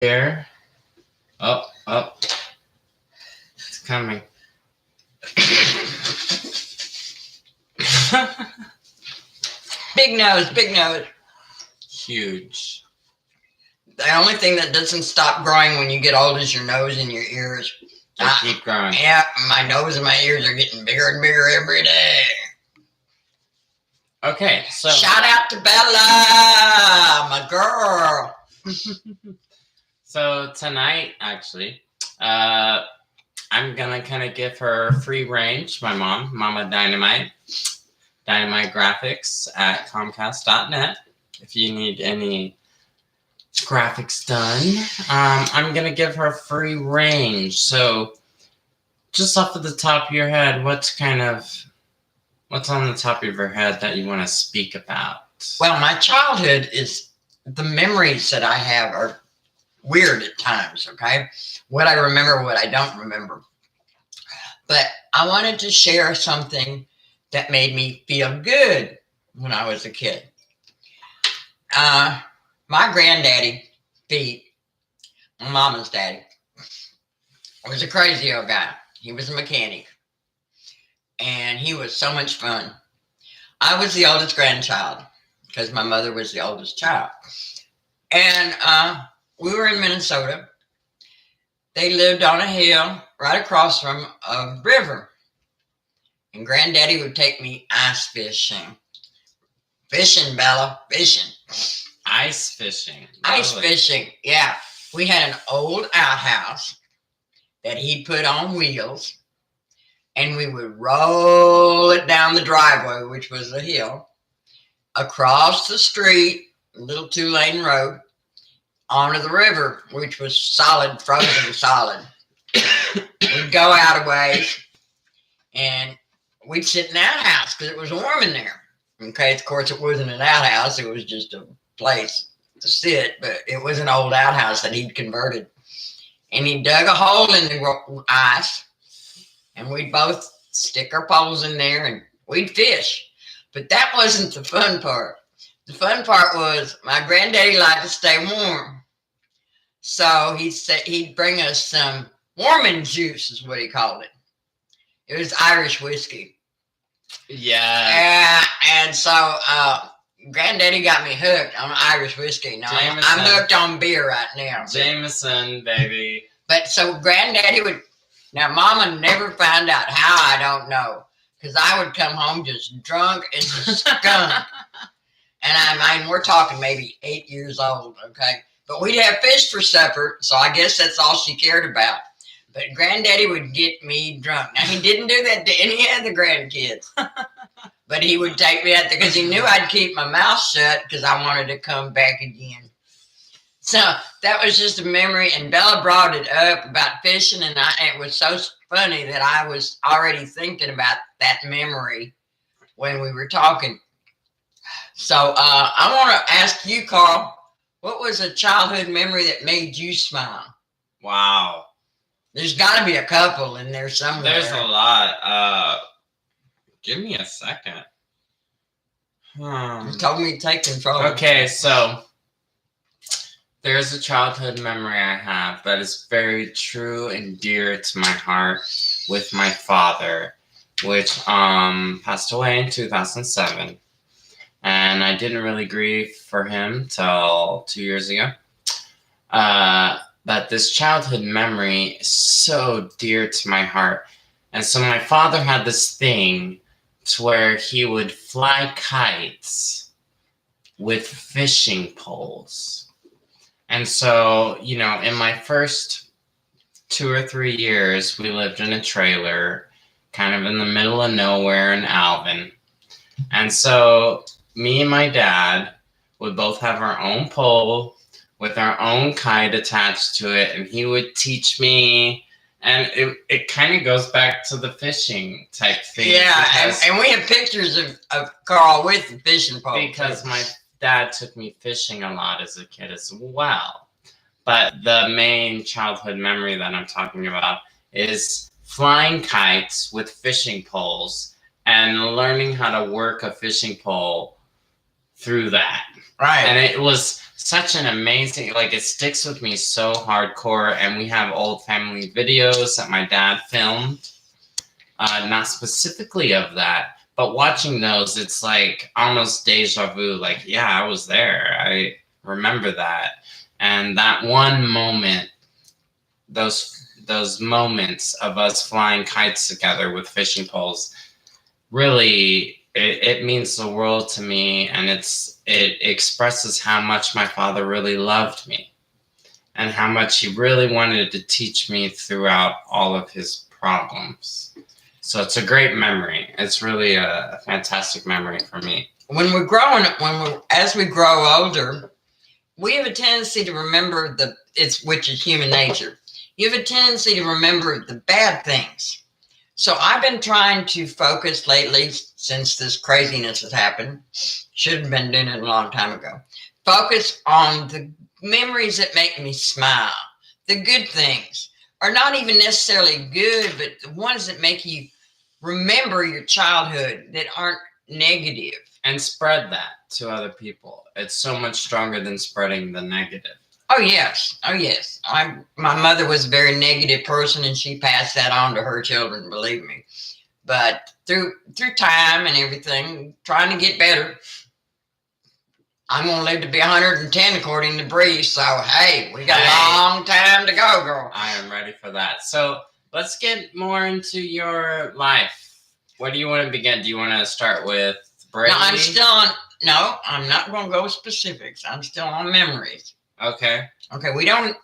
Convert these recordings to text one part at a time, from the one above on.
Here. Oh, oh. It's coming. Big nose, big nose. Huge. The only thing that doesn't stop growing when you get old is your nose and your ears. They keep growing. Yeah, my nose and my ears are getting bigger and bigger every day. Okay, so shout out to Bella, my girl. So tonight, actually, I'm gonna kind of give her free range. My mom, Mama Dynamite Graphics at Comcast.net. If you need any graphics done, I'm gonna give her free range. So, just off of the top of your head, what's on the top of your head that you want to speak about? Well, my childhood is the memories that I have are weird at times. Okay, what I remember, what I don't remember. But I wanted to share something that made me feel good when I was a kid. My granddaddy, Pete, my mama's daddy, was a crazy old guy. He was a mechanic. And he was so much fun. I was the oldest grandchild because my mother was the oldest child. And we were in Minnesota. They lived on a hill right across from a river. And Granddaddy would take me ice fishing. Fishing, Bella, fishing. Ice fishing. Ice fishing, yeah. We had an old outhouse that he put on wheels. And we would roll it down the driveway, which was a hill, across the street, a little 2-lane road, onto the river, which was solid, frozen solid. We'd go out a ways, and we'd sit in the outhouse because it was warm in there. Okay, of course, it wasn't an outhouse. It was just a place to sit, but it was an old outhouse that he'd converted. And he dug a hole in the ice, and we'd both stick our poles in there, and we'd fish. But that wasn't the fun part. The fun part was my granddaddy liked to stay warm. So he'd bring us some warming juice, is what he called it. It was Irish whiskey. Yeah. And so Granddaddy got me hooked on Irish whiskey. Now I'm hooked on beer right now. Jameson, baby. But so Granddaddy would. Now Mama never found out how. I don't know, because I would come home just drunk as a skunk. And I mean, we're talking maybe 8 years old, okay? But we'd have fish for supper, so I guess that's all she cared about. But Granddaddy would get me drunk. Now, he didn't do that to any of the grandkids. But he would take me out there because he knew I'd keep my mouth shut because I wanted to come back again. So that was just a memory. And Bella brought it up about fishing, and it was so funny that I was already thinking about that memory when we were talking. So I want to ask you, Karl, what was a childhood memory that made you smile? Wow. There's got to be a couple in there somewhere. There's a lot. Give me a second. You told me to take control. Okay, so there's a childhood memory I have that is very true and dear to my heart with my father, which passed away in 2007. And I didn't really grieve for him till 2 years ago. But this childhood memory is so dear to my heart. And so my father had this thing to where he would fly kites with fishing poles. And so, you know, in my first 2 or 3 years, we lived in a trailer kind of in the middle of nowhere in Alvin. And so me and my dad would both have our own pole with our own kite attached to it, and he would teach me, and it kind of goes back to the fishing type thing. Yeah, and we have pictures of Karl with the fishing pole. Because my dad took me fishing a lot as a kid as well. But the main childhood memory that I'm talking about is flying kites with fishing poles and learning how to work a fishing pole through that. Right. And it was such an amazing, like, it sticks with me so hardcore. And we have old family videos that my dad filmed, not specifically of that, but watching those, it's like almost deja vu. Like, yeah, I was there. I remember that. And that one moment, those moments of us flying kites together with fishing poles, really, it means the world to me, and it expresses how much my father really loved me and how much he really wanted to teach me throughout all of his problems. So it's a great memory. It's really a fantastic memory for me. As we grow older, we have a tendency to remember which is human nature. You have a tendency to remember the bad things. So I've been trying to focus lately, since this craziness has happened. Should have been doing it a long time ago. Focus on the memories that make me smile. The good things are not even necessarily good, but the ones that make you remember your childhood that aren't negative. And spread that to other people. It's so much stronger than spreading the negative. Oh, yes. Oh, yes. My mother was a very negative person, and she passed that on to her children, believe me. But through time and everything, trying to get better. I'm going to live to be 110 according to Bree. So, hey, we got a long time to go, girl. I am ready for that. So let's get more into your life. Where do you want to begin? Do you want to start with Brady? No, I'm not going to go specifics. I'm still on memories. Okay. Okay,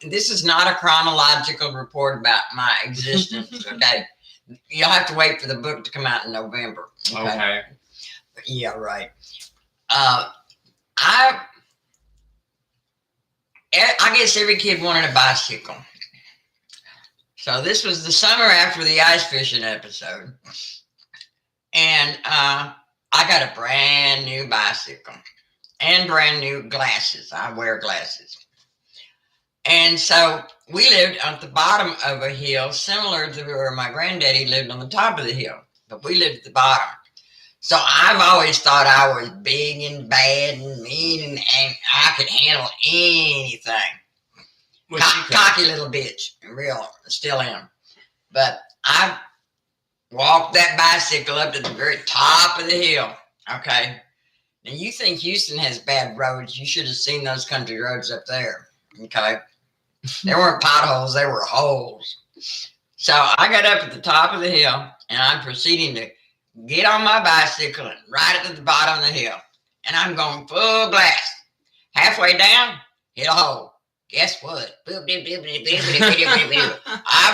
this is not a chronological report about my existence, okay? You'll have to wait for the book to come out in November. Okay. Yeah, right. I guess every kid wanted a bicycle. So this was the summer after the ice fishing episode. And I got a brand new bicycle and brand new glasses. I wear glasses. And so we lived at the bottom of a hill, similar to where my granddaddy lived on the top of the hill. But we lived at the bottom. So I've always thought I was big and bad and mean and I could handle anything. Cocky little bitch. Real, still am. But I walked that bicycle up to the very top of the hill. Okay. Now you think Houston has bad roads. You should have seen those country roads up there. Okay. There weren't potholes, there were holes. So I got up at the top of the hill and I'm proceeding to get on my bicycle and ride it to the bottom of the hill. And I'm going full blast. Halfway down, hit a hole. Guess what? I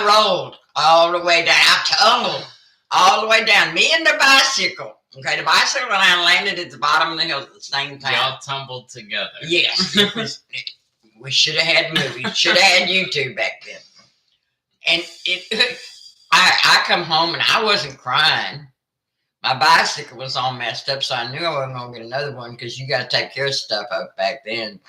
rolled all the way down. I tumbled all the way down. Me and the bicycle. Okay, the bicycle and I landed at the bottom of the hill at the same time. Y'all tumbled together. Yes. We should have had movies. Should have had YouTube back then. And I come home and I wasn't crying. My bicycle was all messed up, so I knew I wasn't going to get another one because you got to take care of stuff up back then.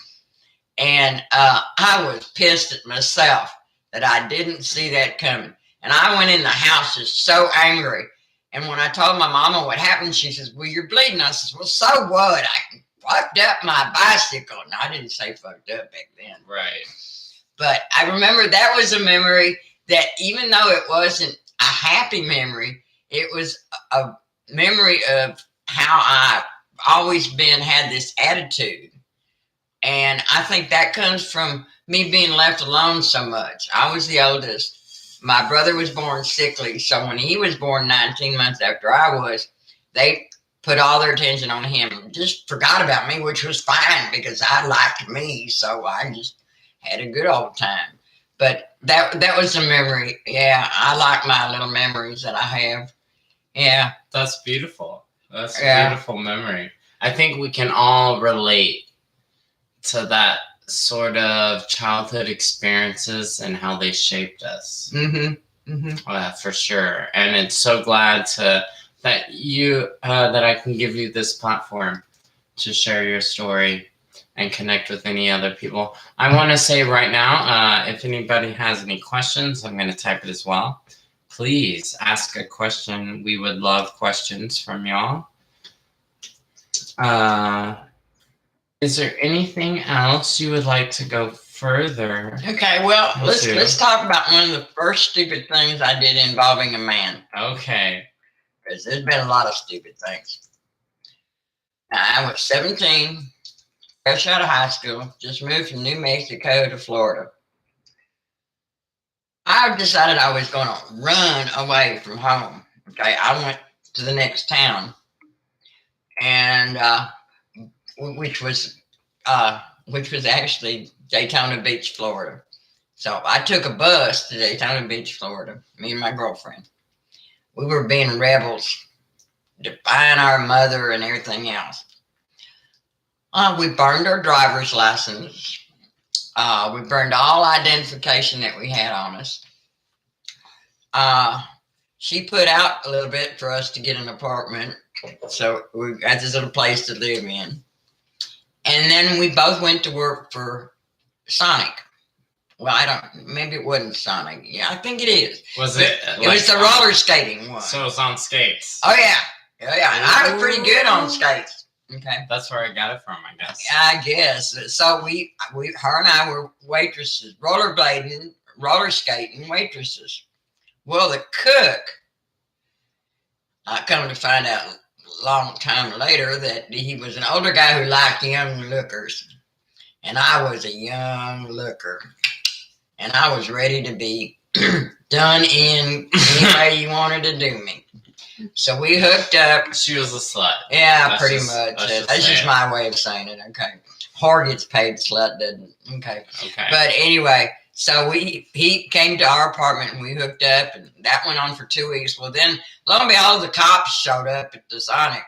And I was pissed at myself that I didn't see that coming. And I went in the house just so angry. And when I told my mama what happened, she says, well, you're bleeding. I says, well, so what? I fucked up my bicycle. No, I didn't say fucked up back then. Right. But I remember that was a memory that even though it wasn't a happy memory, it was a memory of how I always had this attitude. And I think that comes from me being left alone so much. I was the oldest. My brother was born sickly. So when he was born 19 months after I was, they put all their attention on him. Just forgot about me, which was fine because I liked me. So I just had a good old time. But that was a memory. Yeah, I like my little memories that I have. Yeah. That's beautiful. That's a beautiful memory. I think we can all relate to that sort of childhood experiences and how they shaped us. Mm-hmm. Mm-hmm. For sure. And it's so glad that I can give you this platform to share your story and connect with any other people. I want to say right now, if anybody has any questions, I'm going to type it as well. Please ask a question. We would love questions from y'all. Is there anything else you would like to go further? Okay, well, Into? let's talk about one of the first stupid things I did involving a man. Okay. Because there's been a lot of stupid things. Now, I was 17, fresh out of high school, just moved from New Mexico to Florida. I decided I was going to run away from home. Okay, I went to the next town, and which was actually Daytona Beach, Florida. So I took a bus to Daytona Beach, Florida. Me and my girlfriend. We were being rebels, defying our mother and everything else. We burned our driver's license. We burned all identification that we had on us. She put out a little bit for us to get an apartment. So we got this little place to live in. And then we both went to work for Sonic. Well, maybe it wasn't Sonic. Yeah, I think it is. Was it? It was the roller skating one. So it's on skates. Oh, yeah. Yeah. And I was pretty good on skates. Okay. That's where I got it from, I guess. I guess. So her and I were waitresses, rollerblading, roller skating waitresses. Well, the cook, I come to find out a long time later that he was an older guy who liked young lookers. And I was a young looker. And I was ready to be done in any way you wanted to do me. So we hooked up. She was a slut. Yeah, That's pretty just- much. that's That's just my way of saying it. Okay. Whore gets paid, slut doesn't. Okay. Okay. But anyway, so he came to our apartment and we hooked up, and that went on for 2 weeks. Well, then lo and behold, the cops showed up at the Sonic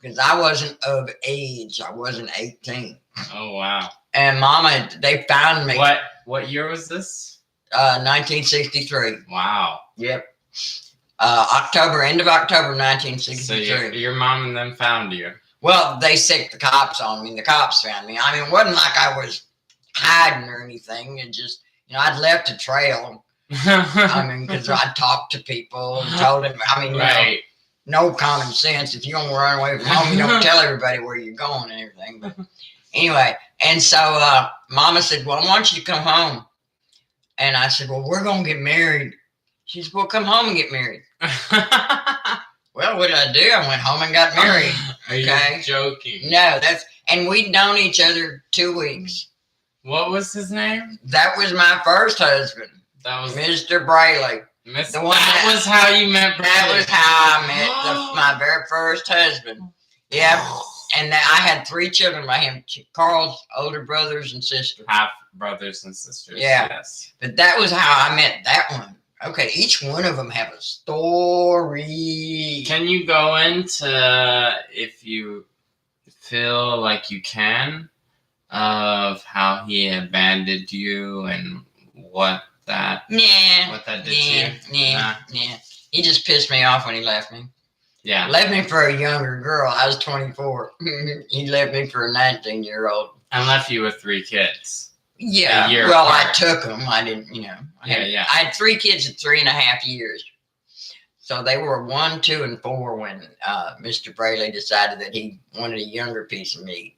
because I wasn't of age. I wasn't 18. Oh, wow. And Mama, they found me. What year was this? 1963. Wow. Yep. End of October, So 1963. your mom and them found you. Well, they sicked the cops on me. The cops found me. I mean, it wasn't like I was hiding or anything. It just, I'd left a trail. I mean, because I talked to people and told them, Right. No common sense. If you're going to run away from home, you don't tell everybody where you're going and everything. But anyway, and so Mama said, well, why don't you come home? And I said, well, we're going to get married. She said, well, come home and get married. Well, what did I do? I went home and got married. Are you Okay. joking? No, and we'd known each other 2 weeks. What was his name? That was my first husband, That was Mr. Brayley. The one that was how you met Brad. That was how I met my very first husband. Yeah, and I had 3 children by him. Karl's older brothers and sister. Half brothers and sisters. Yeah. Yes. But that was how I met that one. Okay, each one of them have a story. Can you go into, if you feel like you can, of how he abandoned you and what that Yeah. did to you? Yeah. He just pissed me off when he left me. Yeah. Left me for a younger girl. I was 24. He left me for a 19-year-old. And left you with 3 kids. Yeah. A year Well, I apart. took them. I didn't, I had 3 kids in 3.5 years. So they were 1, 2, and 4 when Mr. Brayley decided that he wanted a younger piece of meat.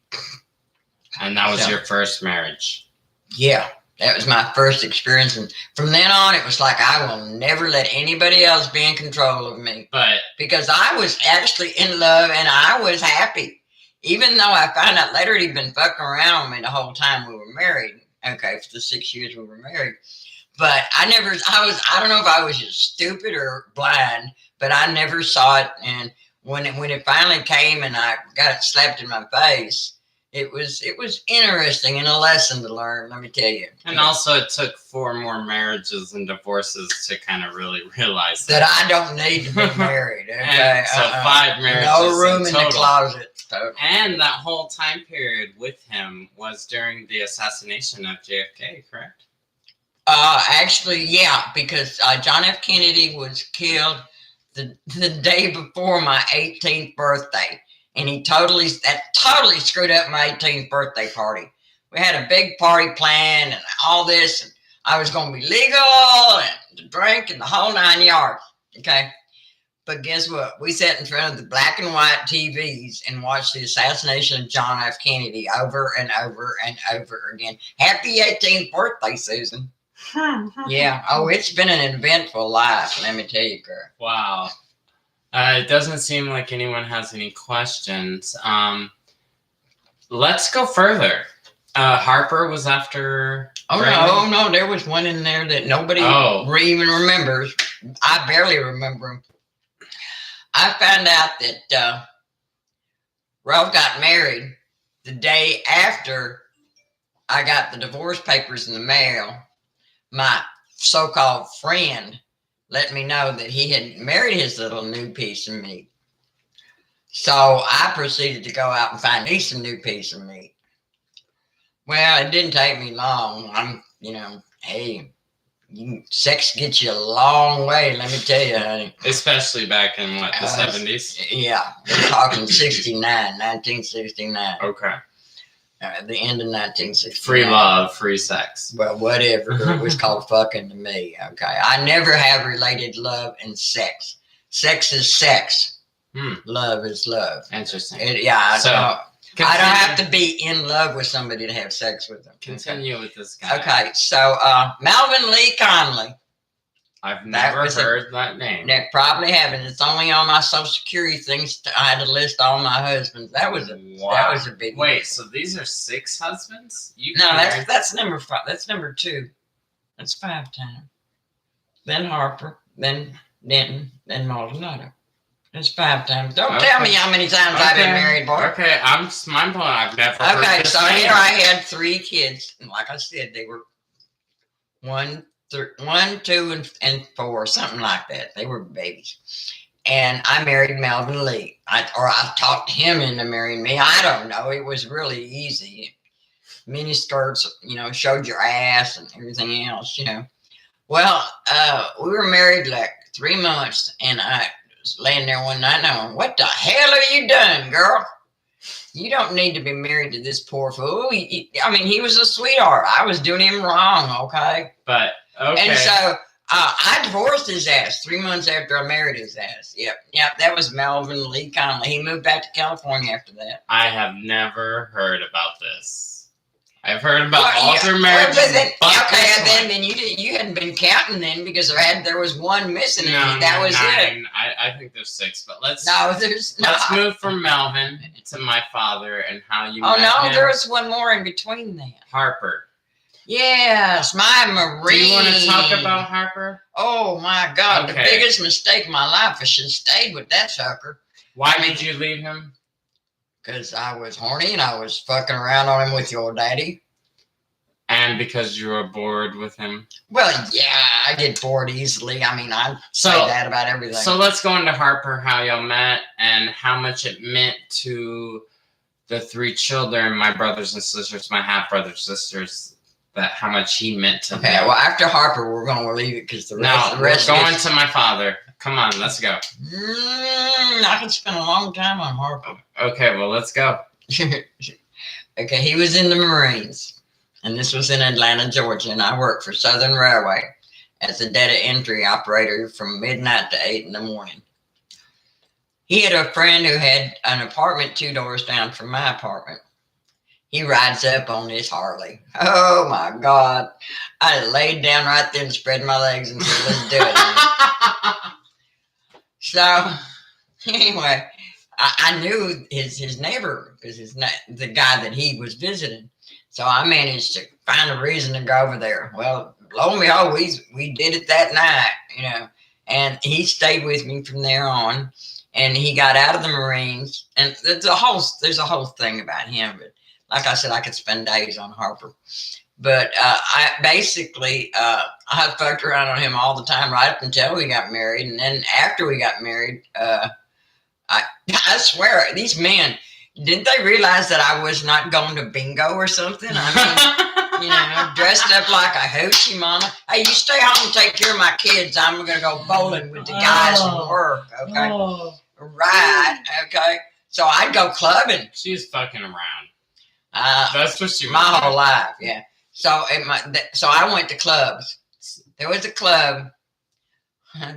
And that was your first marriage. Yeah. That was my first experience. And from then on, it was like, I will never let anybody else be in control of me. But Because I was actually in love and I was happy. Even though I found out later he'd been fucking around with me the whole time we were married. Okay, for the 6 years we were married. But I don't know if I was just stupid or blind, but I never saw it. And when it finally came and I got it slapped in my face, it was interesting and a lesson to learn, let me tell you. and also it took 4 more marriages and divorces to kind of really realize That I don't need to be married. Okay. And so 5 marriages. No room in the total. closet. Totally. And that whole time period with him was during the assassination of JFK, correct? Actually, yeah, because John F. Kennedy was killed the day before my 18th birthday, and he totally screwed up my 18th birthday party. We had a big party planned and all this, and I was going to be legal and to drink and the whole 9 yards. Okay, But guess what? We sat in front of the black and white TVs and watched the assassination of John F. Kennedy over and over and over again. Happy 18th birthday, Susan. Yeah. Oh, it's been an eventful life, let me tell you, girl. Wow. It doesn't seem like anyone has any questions. Let's go further. Harper was after. Oh, no, there was one in there that nobody even remembers. I barely remember him. I found out that Ralph got married the day after I got the divorce papers in the mail. My so-called friend let me know that he had married his little new piece of meat. So I proceeded to go out and find me some new piece of meat. Well, it didn't take me long. Hey, sex gets you a long way, let me tell you, honey. Especially back in, what, the 70s? Yeah, we're talking 1969. Okay. The end of 1969. Free love, free sex. Well, whatever. It was called fucking to me, okay? I never have related love and sex. Sex is sex. Love is love. Interesting. I don't have to be in love with somebody to have sex with them. Continue with this guy. Okay, so Melvin Lee Conley. I've never heard that name. They probably haven't. It's only on my Social Security things. I had to list all my husbands. That was a big. Wait, so these are 6 husbands? That's number 5. That's number 2. That's 5 times. Then Harper, then Denton, then Maldonado. That's 5 times. Don't tell me how many times I've been married, boy. Okay, I'm mind blown. I've never heard Okay, this so name. here I had 3 kids. And like I said, they were 1, 2, and 4, something like that. They were babies. And I married Melvin Lee. I talked him into marrying me. I don't know. It was really easy. Mini skirts, showed your ass and everything else, Well, we were married like 3 months, and I was laying there one night and what the hell are you doing, girl? You don't need to be married to this poor fool. He was a sweetheart. I was doing him wrong, okay? But, okay. And so I divorced his ass 3 months after I married his ass. Yep, that was Melvin Lee Conley. He moved back to California after that. I have never heard about this. I've heard about alter marriages. Then you hadn't been counting then because there was 1 missing. That was 9. It. I think there's 6, but let's move from Melvin to my father and how you. Oh no, there was 1 more in between that. Harper. Yes, my Marine. Do you want to talk about Harper? Oh my God, okay. The biggest mistake of my life. I should have stayed with that sucker. Why did you leave him? Because I was horny and I was fucking around on him with your daddy. And because you were bored with him? Well, yeah, I get bored easily. I say that about everything. So let's go into Harper, how y'all met, and how much it meant to the 3 children, my brothers and sisters, my half-brothers and sisters, how much he meant to them. Okay, well, after Harper, we're going to leave it because the rest we're going to my father. Come on, let's go. I can spend a long time on Harper. Okay, well, let's go. Okay, he was in the Marines, and this was in Atlanta, Georgia, and I worked for Southern Railway as a data entry operator from midnight to 8 in the morning. He had a friend who had an apartment 2 doors down from my apartment. He rides up on his Harley. Oh, my God. I laid down right there and spread my legs and said, let's do it. So, anyway, I knew his neighbor because the guy that he was visiting. So I managed to find a reason to go over there. Well, lo and behold, we did it that night, and he stayed with me from there on. And he got out of the Marines. And there's a whole thing about him. But like I said, I could spend days on Harper. But I fucked around on him all the time right up until we got married. And then after we got married, I swear, these men, didn't they realize that I was not going to bingo or something? Dressed up like a hoochie mama. Hey, you stay home and take care of my kids. I'm going to go bowling with the guys from work, okay? Oh. Right, okay? So I'd go clubbing. She was fucking around. That's what she was. My whole life, yeah. So I went to clubs. There was a club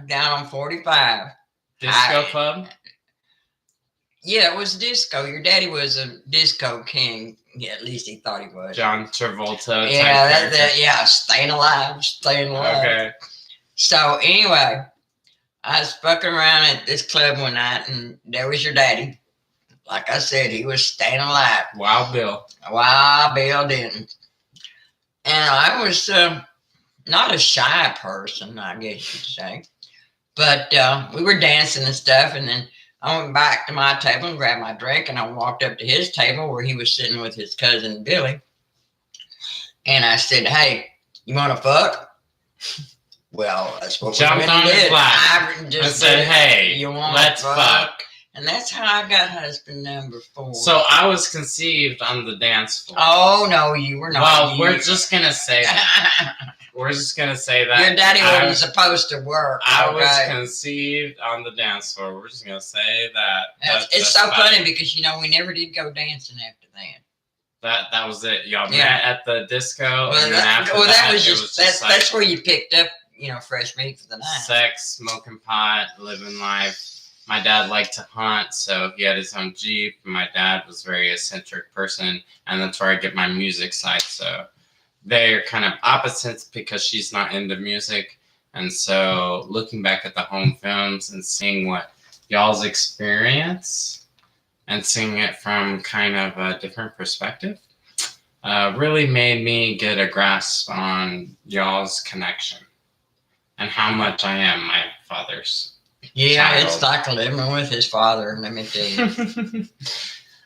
down on 45 Disco club? Yeah, it was disco. Your daddy was a disco king. Yeah, at least he thought he was. John Travolta. Yeah, staying alive. Okay. So anyway, I was fucking around at this club one night, and there was your daddy. Like I said, he was staying alive. Wild Bill. Wild Bill didn't. And I was not a shy person, I guess you'd say. But we were dancing and stuff, and then I went back to my table and grabbed my drink, and I walked up to his table where he was sitting with his cousin Billy. And I said, "Hey, you want to fuck?" Well, that's what Jumped on his lap. I just said, "Hey, you want let's fuck?" And that's how I got husband number 4. So I was conceived on the dance floor. Oh no, you were not. Well, we're just gonna say that. We're just gonna say that. Your daddy wasn't supposed to work. I was conceived on the dance floor. We're just gonna say that. It's so funny because we never did go dancing after that. That was it. Y'all met at the disco, and then after that was just that's where you picked up, fresh meat for the night. Sex, smoking pot, living life. My dad liked to hunt, so he had his own Jeep. My dad was a very eccentric person, and that's where I get my music side. So they're kind of opposites because she's not into music. And so looking back at the home films and seeing what y'all's experience and seeing it from kind of a different perspective really made me get a grasp on y'all's connection and how much I am my father's. Yeah, child. It's like living with his father, let me tell you.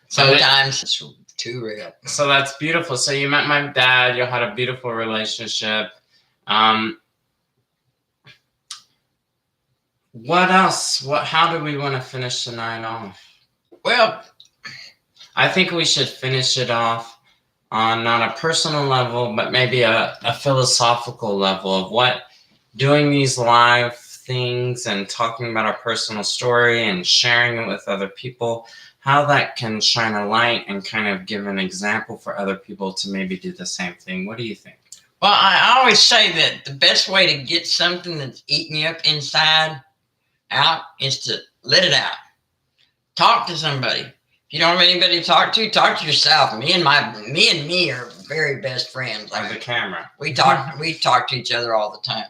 Sometimes it's too real. So that's beautiful. So you met my dad. You had a beautiful relationship. What else? How do we want to finish the night off? Well, I think we should finish it off on not a personal level, but maybe a philosophical level of what doing these live things and talking about our personal story and sharing it with other people, how that can shine a light and kind of give an example for other people to maybe do the same thing. What do you think? Well, I always say that the best way to get something that's eating you up inside out is to let it out. Talk to somebody. If you don't have anybody to talk to yourself. Me and me are very best friends. Like the camera. We talk to each other all the time.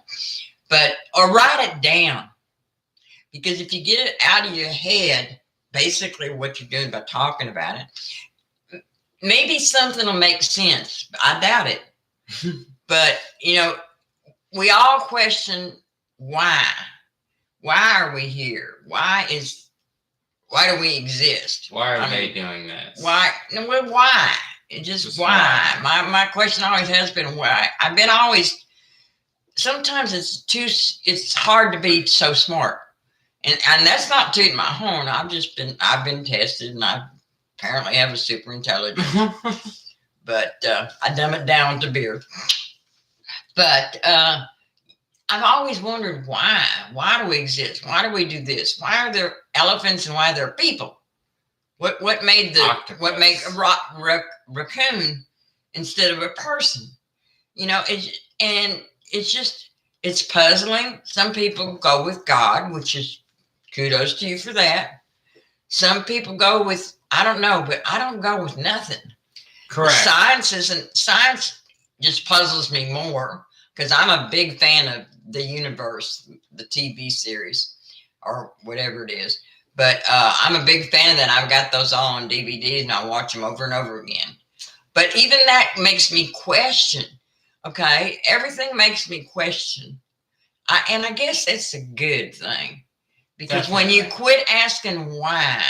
Or write it down. Because if you get it out of your head, basically what you're doing by talking about it, maybe something will make sense. I doubt it. But, we all question why. Why are we here? Why do we exist? Why are they doing this? Why? Well, why? Just why? My question always has been why. I've been always. Sometimes it's hard to be so smart, and that's not tooting my horn. I've been tested, and I apparently have a super intelligence. But I dumb it down to beer. But I've always wondered why. Why do we exist? Why do we do this? Why are there elephants and why are there people? What made a raccoon instead of a person? It's puzzling. Some people go with God, which is kudos to you for that. Some people go with, I don't know, but I don't go with nothing. Correct. Science just puzzles me more because I'm a big fan of the universe, the TV series or whatever it is. But I'm a big fan of that. I've got those all on DVDs and I watch them over and over again. But even that makes me question. Okay, everything makes me question. And I guess that's a good thing. Because when you quit asking why,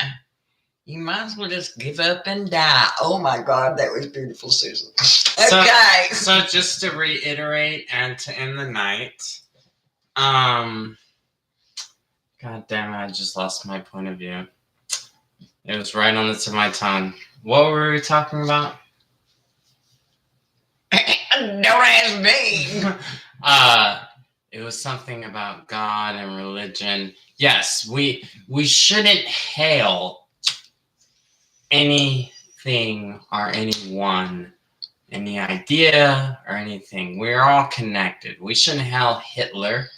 you might as well just give up and die. Oh my God, that was beautiful, Susan. Okay. So just to reiterate and to end the night, God damn it, I just lost my point of view. It was right on the tip of my tongue. What were we talking about? Don't ask me. It was something about God and religion. Yes, we shouldn't hail anything or anyone, any idea or anything. We're all connected. We shouldn't hail Hitler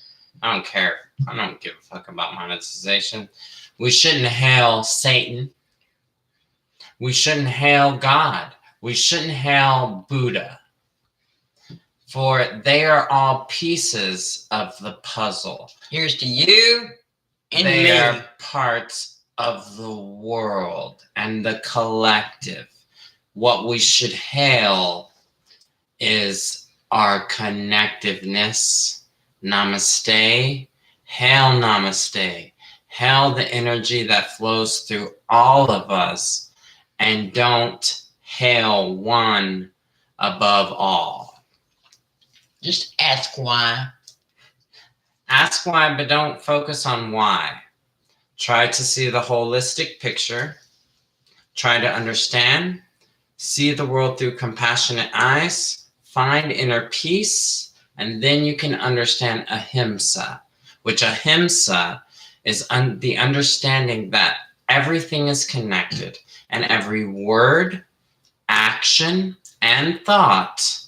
I don't care. I don't give a fuck about monetization. We shouldn't hail Satan. We shouldn't hail God. We shouldn't hail Buddha. For they are all pieces of the puzzle. Here's to you and They me. are parts of the world and the collective. What we should hail is our connectiveness. Namaste. Hail Namaste. Hail the energy that flows through all of us, and don't hail one above all. Just ask why. Ask why, but don't focus on why. Try to see the holistic picture. Try to understand. See the world through compassionate eyes. Find inner peace. And then you can understand ahimsa, which ahimsa is the understanding that everything is connected. And every word, action, and thought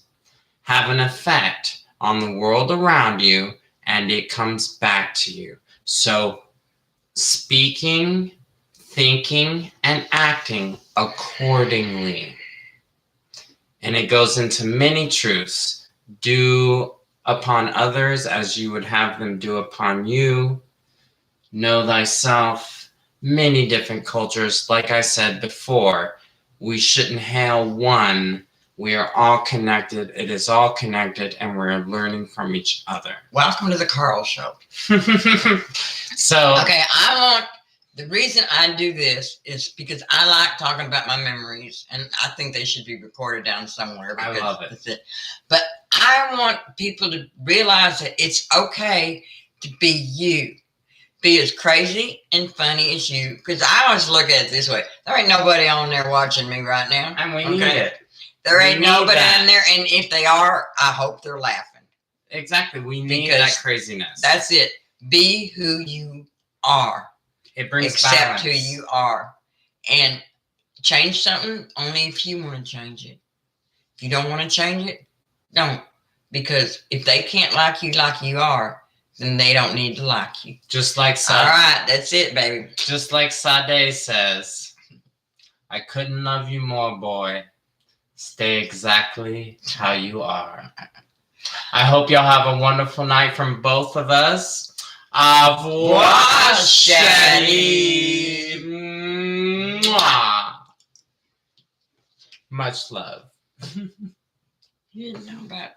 have an effect on the world around you, and it comes back to you. So speaking, thinking, and acting accordingly. And it goes into many truths. Do upon others as you would have them do upon you. Know thyself. Many different cultures. Like I said before, we shouldn't hail one. We are all connected. It is all connected, and we're learning from each other. Welcome to the Karl Show. So, okay, the reason I do this is because I like talking about my memories, and I think they should be recorded down somewhere. I love it. That's it. But I want people to realize that it's okay to be you. Be as crazy and funny as you. Because I always look at it this way. There ain't nobody on there watching me right now. And we need it. There ain't nobody in there, and if they are, I hope they're laughing. Exactly. We need that craziness. That's it. Be who you are. It brings Accept balance. who you are. And change something only if you want to change it. If you don't want to change it, don't. Because if they can't like you are, then they don't need to like you. Just like All right, that's it, baby. Just like Sade says, I couldn't love you more, boy. Stay exactly how you are. I hope y'all have a wonderful night from both of us. Au revoir, chérie. Mwah. Much love. You didn't know about